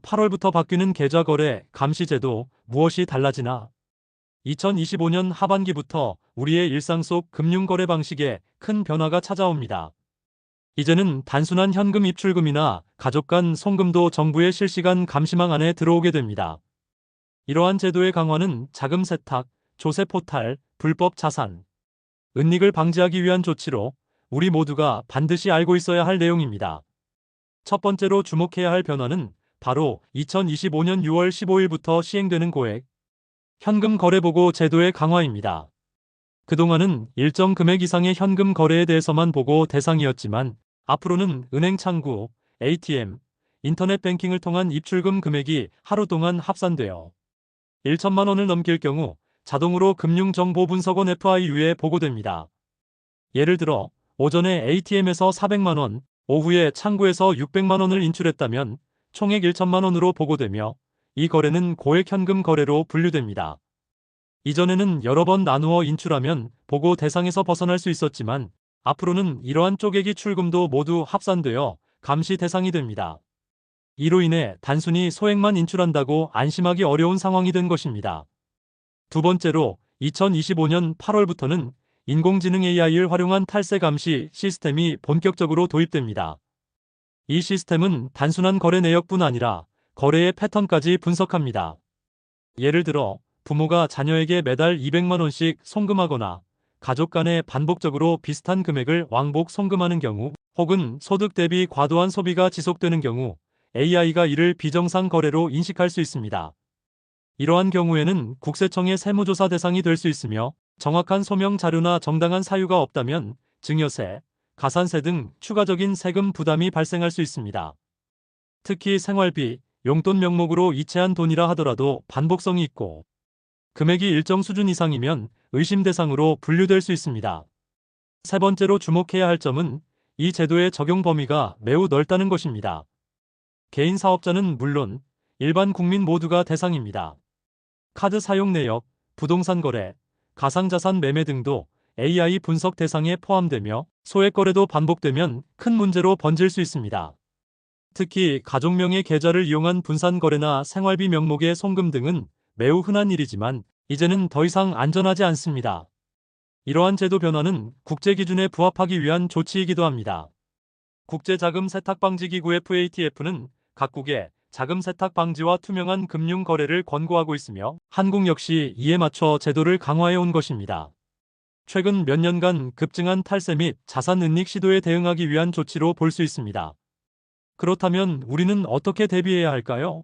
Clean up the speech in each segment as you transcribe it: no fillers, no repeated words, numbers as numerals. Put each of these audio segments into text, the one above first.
8월부터 바뀌는 계좌거래 감시제도 무엇이 달라지나? 2025년 하반기부터 우리의 일상 속 금융거래 방식에 큰 변화가 찾아옵니다. 이제는 단순한 현금 입출금이나 가족 간 송금도 정부의 실시간 감시망 안에 들어오게 됩니다. 이러한 제도의 강화는 자금 세탁, 조세 포탈, 불법 자산, 은닉을 방지하기 위한 조치로 우리 모두가 반드시 알고 있어야 할 내용입니다. 첫 번째로 주목해야 할 변화는 바로 2025년 6월 15일부터 시행되는 고액 현금 거래 보고 제도의 강화입니다. 그동안은 일정 금액 이상의 현금 거래에 대해서만 보고 대상이었지만 앞으로는 은행 창구, ATM, 인터넷 뱅킹을 통한 입출금 금액이 하루 동안 합산되어 1천만 원을 넘길 경우 자동으로 금융정보분석원 FIU에 보고됩니다. 예를 들어 오전에 ATM에서 400만 원, 오후에 창구에서 600만 원을 인출했다면 총액 1천만 원으로 보고되며 이 거래는 고액 현금 거래로 분류됩니다. 이전에는 여러 번 나누어 인출하면 보고 대상에서 벗어날 수 있었지만 앞으로는 이러한 쪼개기 출금도 모두 합산되어 감시 대상이 됩니다. 이로 인해 단순히 소액만 인출한다고 안심하기 어려운 상황이 된 것입니다. 두 번째로 2025년 8월부터는 인공지능 AI를 활용한 탈세 감시 시스템이 본격적으로 도입됩니다. 이 시스템은 단순한 거래 내역뿐 아니라 거래의 패턴까지 분석합니다. 예를 들어 부모가 자녀에게 매달 200만 원씩 송금하거나 가족 간에 반복적으로 비슷한 금액을 왕복 송금하는 경우 혹은 소득 대비 과도한 소비가 지속되는 경우 AI가 이를 비정상 거래로 인식할 수 있습니다. 이러한 경우에는 국세청의 세무조사 대상이 될 수 있으며 정확한 소명 자료나 정당한 사유가 없다면 증여세, 가산세 등 추가적인 세금 부담이 발생할 수 있습니다. 특히 생활비, 용돈 명목으로 이체한 돈이라 하더라도 반복성이 있고 금액이 일정 수준 이상이면 의심 대상으로 분류될 수 있습니다. 세 번째로 주목해야 할 점은 이 제도의 적용 범위가 매우 넓다는 것입니다. 개인 사업자는 물론 일반 국민 모두가 대상입니다. 카드 사용 내역, 부동산 거래, 가상자산 매매 등도 AI 분석 대상에 포함되며 소액 거래도 반복되면 큰 문제로 번질 수 있습니다. 특히 가족명의 계좌를 이용한 분산 거래나 생활비 명목의 송금 등은 매우 흔한 일이지만 이제는 더 이상 안전하지 않습니다. 이러한 제도 변화는 국제 기준에 부합하기 위한 조치이기도 합니다. 국제자금세탁방지기구 FATF는 각국의 자금 세탁 방지와 투명한 금융 거래를 권고하고 있으며 한국 역시 이에 맞춰 제도를 강화해 온 것입니다. 최근 몇 년간 급증한 탈세 및 자산 은닉 시도에 대응하기 위한 조치로 볼 수 있습니다. 그렇다면 우리는 어떻게 대비해야 할까요?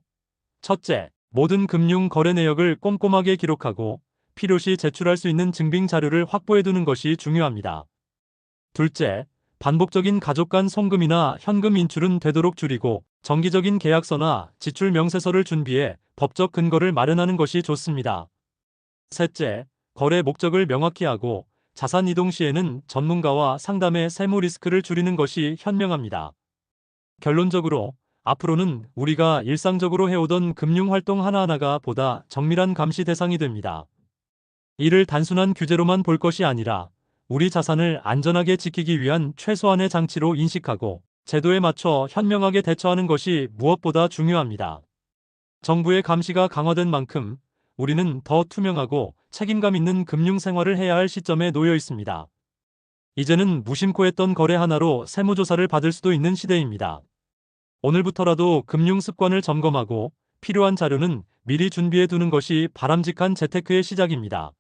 첫째, 모든 금융 거래 내역을 꼼꼼하게 기록하고 필요시 제출할 수 있는 증빙 자료를 확보해두는 것이 중요합니다. 둘째, 반복적인 가족 간 송금이나 현금 인출은 되도록 줄이고 정기적인 계약서나 지출 명세서를 준비해 법적 근거를 마련하는 것이 좋습니다. 셋째, 거래 목적을 명확히 하고 자산 이동 시에는 전문가와 상담해 세무 리스크를 줄이는 것이 현명합니다. 결론적으로 앞으로는 우리가 일상적으로 해오던 금융활동 하나하나가 보다 정밀한 감시 대상이 됩니다. 이를 단순한 규제로만 볼 것이 아니라 우리 자산을 안전하게 지키기 위한 최소한의 장치로 인식하고 제도에 맞춰 현명하게 대처하는 것이 무엇보다 중요합니다. 정부의 감시가 강화된 만큼 우리는 더 투명하고 책임감 있는 금융 생활을 해야 할 시점에 놓여 있습니다. 이제는 무심코 했던 거래 하나로 세무조사를 받을 수도 있는 시대입니다. 오늘부터라도 금융 습관을 점검하고 필요한 자료는 미리 준비해 두는 것이 바람직한 재테크의 시작입니다.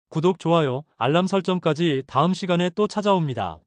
구독, 좋아요, 알람 설정까지 다음 시간에 또 찾아옵니다.